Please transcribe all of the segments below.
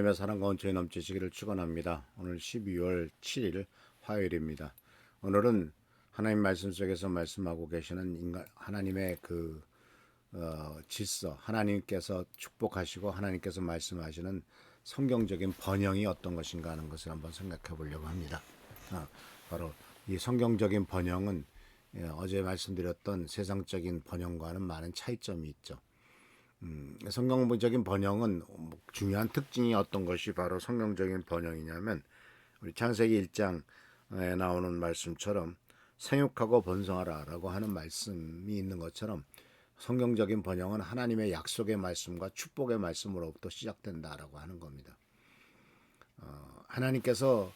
하나님의 사랑과 온천이 넘치시기를 축원합니다. 오늘 12월 7일 화요일입니다. 오늘은 하나님 말씀 속에서 말씀하고 계시는 하나님의 질서, 하나님께서 축복하시고 하나님께서 말씀하시는 성경적인 번영이 어떤 것인가 하는 것을 한번 생각해 보려고 합니다. 바로 이 성경적인 번영은 어제 말씀드렸던 세상적인 번영과는 많은 차이점이 있죠. 성경적인 번영은 중요한 특징이 어떤 것이 바로 성경적인 번영이냐면 우리 창세기 1장에 나오는 말씀처럼 생육하고 번성하라라고 하는 말씀이 있는 것처럼 성경적인 번영은 하나님의 약속의 말씀과 축복의 말씀으로부터 시작된다라고 하는 겁니다. 하나님께서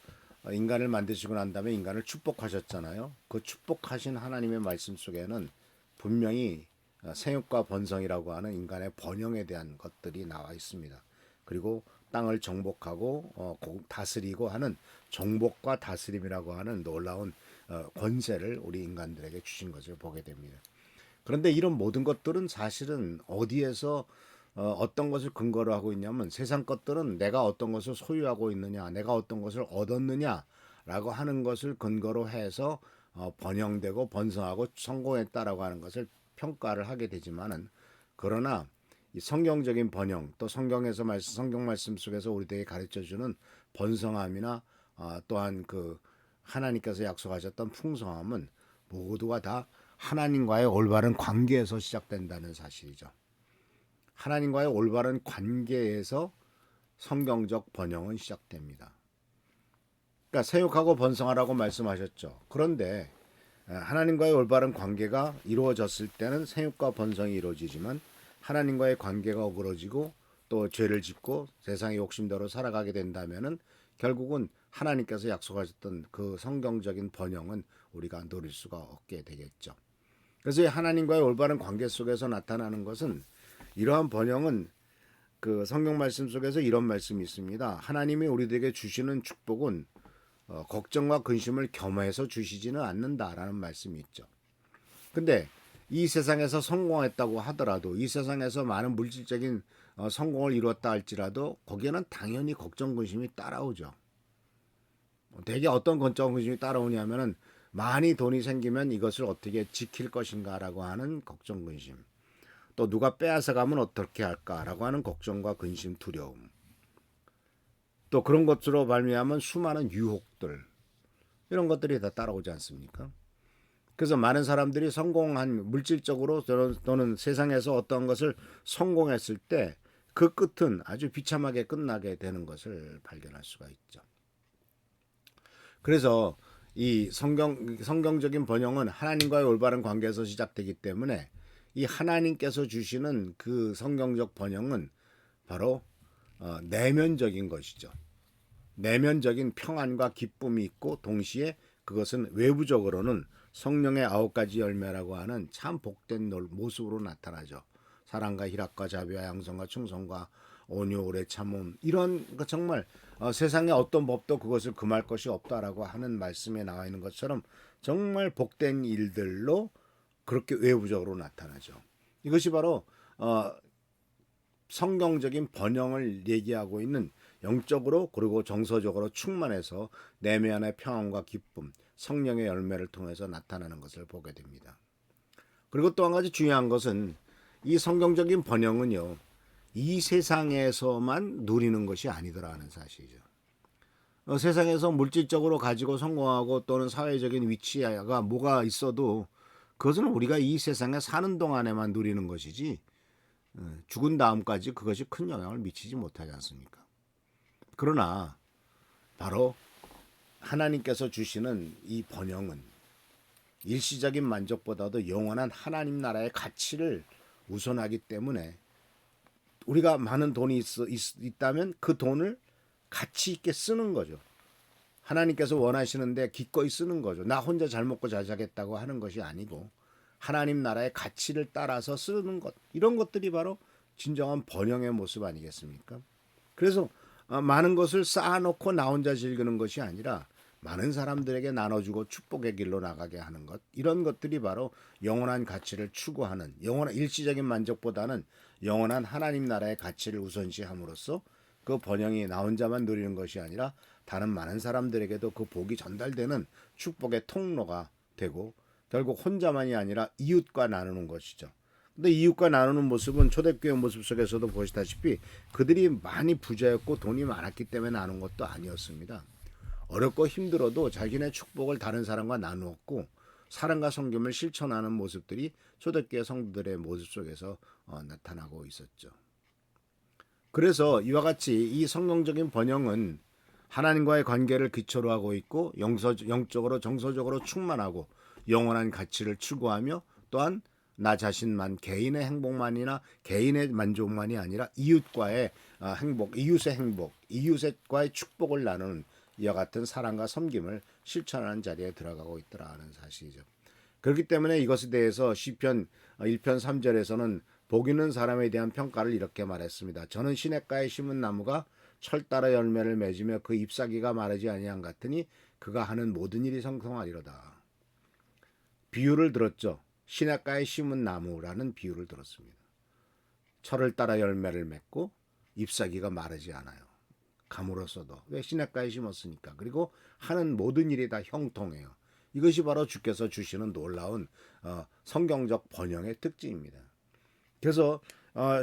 인간을 만드시고 난 다음에 인간을 축복하셨잖아요. 그 축복하신 하나님의 말씀 속에는 분명히 생육과 번성이라고 하는 인간의 번영에 대한 것들이 나와 있습니다. 그리고 땅을 정복하고 다스리고 하는 정복과 다스림이라고 하는 놀라운 권세를 우리 인간들에게 주신 것을 보게 됩니다. 그런데 이런 모든 것들은 사실은 어디에서 어떤 것을 근거로 하고 있냐면 세상 것들은 내가 어떤 것을 소유하고 있느냐, 내가 어떤 것을 얻었느냐라고 하는 것을 근거로 해서 번영되고 번성하고 성공했다라고 하는 것을 평가를 하게 되지만은 그러나 이 성경적인 번영 또 성경에서 성경 말씀 속에서 우리들에게 가르쳐 주는 번성함이나 또한 그 하나님께서 약속하셨던 풍성함은 모두가 다 하나님과의 올바른 관계에서 시작된다는 사실이죠. 하나님과의 올바른 관계에서 성경적 번영은 시작됩니다. 그러니까 생육하고 번성하라고 말씀하셨죠. 그런데 하나님과의 올바른 관계가 이루어졌을 때는 생육과 번성이 이루어지지만 하나님과의 관계가 어그러지고 또 죄를 짓고 세상의 욕심대로 살아가게 된다면은 결국은 하나님께서 약속하셨던 그 성경적인 번영은 우리가 누릴 수가 없게 되겠죠. 그래서 하나님과의 올바른 관계 속에서 나타나는 것은 이러한 번영은 그 성경 말씀 속에서 이런 말씀이 있습니다. 하나님이 우리들에게 주시는 축복은 걱정과 근심을 겸해서 주시지는 않는다라는 말씀이 있죠. 근데 이 세상에서 성공했다고 하더라도 이 세상에서 많은 물질적인 성공을 이루었다 할지라도 거기에는 당연히 걱정 근심이 따라오죠. 대개 어떤 걱정 근심이 따라오냐면은 많이 돈이 생기면 이것을 어떻게 지킬 것인가라고 하는 걱정 근심. 또 누가 빼앗아 가면 어떻게 할까라고 하는 걱정과 근심, 두려움. 또 그런 것으로 발미하면 수많은 유혹들 이런 것들이 다 따라오지 않습니까? 그래서 많은 사람들이 성공한 물질적으로 또는 세상에서 어떤 것을 성공했을 때 그 끝은 아주 비참하게 끝나게 되는 것을 발견할 수가 있죠. 그래서 이 성경적인 번영은 하나님과의 올바른 관계에서 시작되기 때문에 이 하나님께서 주시는 그 성경적 번영은 바로 내면적인 것이죠. 내면적인 평안과 기쁨이 있고 동시에 그것은 외부적으로는 성령의 9가지 열매라고 하는 참 복된 모습으로 나타나죠. 사랑과 희락과 자비와 양성과 충성과 온유 오래 참음 이런 정말 세상에 어떤 법도 그것을 금할 것이 없다라고 하는 말씀에 나와 있는 것처럼 정말 복된 일들로 그렇게 외부적으로 나타나죠. 이것이 바로 성경적인 번영을 얘기하고 있는 영적으로 그리고 정서적으로 충만해서 내면의 평안과 기쁨, 성령의 열매를 통해서 나타나는 것을 보게 됩니다. 그리고 또 한 가지 중요한 것은 이 성경적인 번영은요, 이 세상에서만 누리는 것이 아니더라는 사실이죠. 세상에서 물질적으로 가지고 성공하고 또는 사회적인 위치가 뭐가 있어도 그것은 우리가 이 세상에 사는 동안에만 누리는 것이지 죽은 다음까지 그것이 큰 영향을 미치지 못하지 않습니까? 그러나 바로 하나님께서 주시는 이 번영은 일시적인 만족보다도 영원한 하나님 나라의 가치를 우선하기 때문에 우리가 많은 돈이 있다면 그 돈을 가치 있게 쓰는 거죠. 하나님께서 원하시는데 기꺼이 쓰는 거죠. 나 혼자 잘 먹고 잘 자겠다고 하는 것이 아니고 하나님 나라의 가치를 따라서 쓰는 것. 이런 것들이 바로 진정한 번영의 모습 아니겠습니까? 그래서 많은 것을 쌓아놓고 나 혼자 즐기는 것이 아니라 많은 사람들에게 나눠주고 축복의 길로 나가게 하는 것. 이런 것들이 바로 영원한 가치를 추구하는 영원한 일시적인 만족보다는 영원한 하나님 나라의 가치를 우선시함으로써 그 번영이 나 혼자만 누리는 것이 아니라 다른 많은 사람들에게도 그 복이 전달되는 축복의 통로가 되고 결국 혼자만이 아니라 이웃과 나누는 것이죠. 근데 이웃과 나누는 모습은 초대교회 모습 속에서도 보시다시피 그들이 많이 부자였고 돈이 많았기 때문에 나눈 것도 아니었습니다. 어렵고 힘들어도 자기네 축복을 다른 사람과 나누었고 사랑과 섬김을 실천하는 모습들이 초대교회 성도들의 모습 속에서 나타나고 있었죠. 그래서 이와 같이 이 성경적인 번영은 하나님과의 관계를 기초로 하고 있고 영적으로 정서적으로 충만하고 영원한 가치를 추구하며 또한 나 자신만 개인의 행복만이나 개인의 만족만이 아니라 이웃과의 행복, 이웃과의 축복을 나누는 이와 같은 사랑과 섬김을 실천하는 자리에 들어가고 있더라는 사실이죠. 그렇기 때문에 이것에 대해서 시편 1편 3절에서는 복 있는 사람에 대한 평가를 이렇게 말했습니다. 저는 시냇가에 심은 나무가 철 따라 열매를 맺으며 그 잎사귀가 마르지 아니한 같으니 그가 하는 모든 일이 성성하리로다. 비유를 들었죠. 시냇가에 심은 나무라는 비유를 들었습니다. 철을 따라 열매를 맺고 잎사귀가 마르지 않아요. 감으로써도 왜 시냇가에 심었으니까. 그리고 하는 모든 일이 다 형통해요. 이것이 바로 주께서 주시는 놀라운 성경적 번영의 특징입니다. 그래서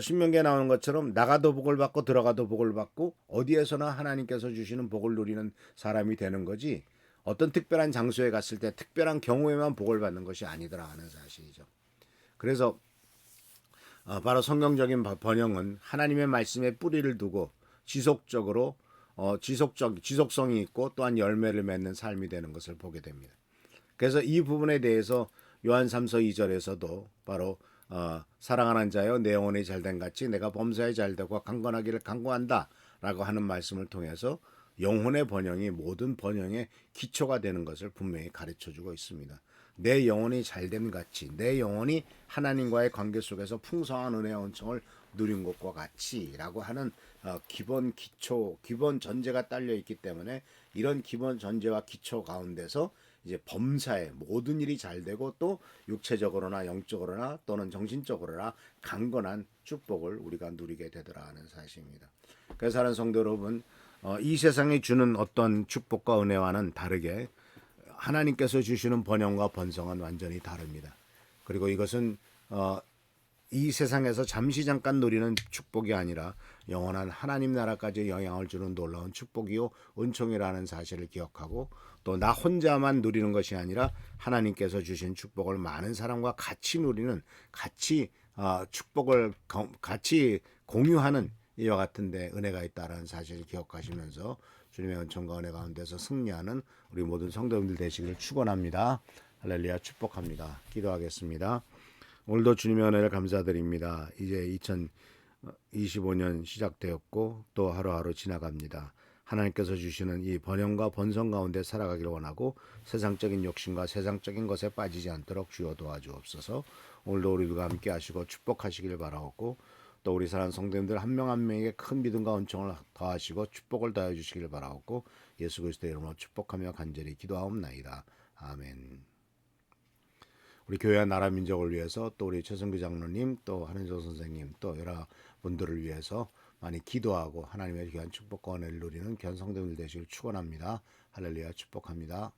신명기에 나오는 것처럼 나가도 복을 받고 들어가도 복을 받고 어디에서나 하나님께서 주시는 복을 누리는 사람이 되는 거지 어떤 특별한 장소에 갔을 때 특별한 경우에만 복을 받는 것이 아니더라 하는 사실이죠. 그래서 바로 성경적인 번영은 하나님의 말씀에 뿌리를 두고 지속적으로 지속성이 있고 또한 열매를 맺는 삶이 되는 것을 보게 됩니다. 그래서 이 부분에 대해서 요한 3서 2절에서도 바로 사랑하는 자여 내 영혼이 잘된 같이 내가 범사에 잘되고 강건하기를 간구한다 라고 하는 말씀을 통해서 영혼의 번영이 모든 번영의 기초가 되는 것을 분명히 가르쳐주고 있습니다. 내 영혼이 잘됨 같이 내 영혼이 하나님과의 관계 속에서 풍성한 은혜와 은총을 누린 것과 같이 라고 하는 기본 기초, 기본 전제가 딸려 있기 때문에 이런 기본 전제와 기초 가운데서 이제 범사에 모든 일이 잘 되고 또 육체적으로나 영적으로나 또는 정신적으로나 강건한 축복을 우리가 누리게 되더라 하는 사실입니다. 그래서 사랑하는 성도 여러분, 이 세상이 주는 어떤 축복과 은혜와는 다르게 하나님께서 주시는 번영과 번성은 완전히 다릅니다. 그리고 이것은 이 세상에서 잠시 잠깐 누리는 축복이 아니라 영원한 하나님 나라까지 영향을 주는 놀라운 축복이요 은총이라는 사실을 기억하고 또 나 혼자만 누리는 것이 아니라 하나님께서 주신 축복을 많은 사람과 같이 누리는 같이 축복을 같이 공유하는 이와 같은 데 은혜가 있다는 사실을 기억하시면서 주님의 은총과 은혜 가운데서 승리하는 우리 모든 성도님들 되시기를 축원합니다. 할렐루야 축복합니다. 기도하겠습니다. 오늘도 주님의 은혜를 감사드립니다. 이제 2025년 시작되었고 또 하루하루 지나갑니다. 하나님께서 주시는 이 번영과 번성 가운데 살아가기를 원하고 세상적인 욕심과 세상적인 것에 빠지지 않도록 주여 도와주옵소서. 오늘도 우리들과 함께 하시고 축복하시기를 바라옵고 또 우리 사랑하는 성도님들 한 명 한 명에게 큰 믿음과 은총을 더하시고 축복을 더해 주시기를 바라옵고 예수 그리스도의 이름으로 축복하며 간절히 기도하옵나이다. 아멘. 우리 교회와 나라 민족을 위해서 또 우리 최성규 장로님 또 한은조 선생님 또 여러 분들을 위해서 많이 기도하고 하나님의 귀한 축복과 은혜를 누리는 귀한 성도들 되시길 축원합니다. 할렐루야 축복합니다.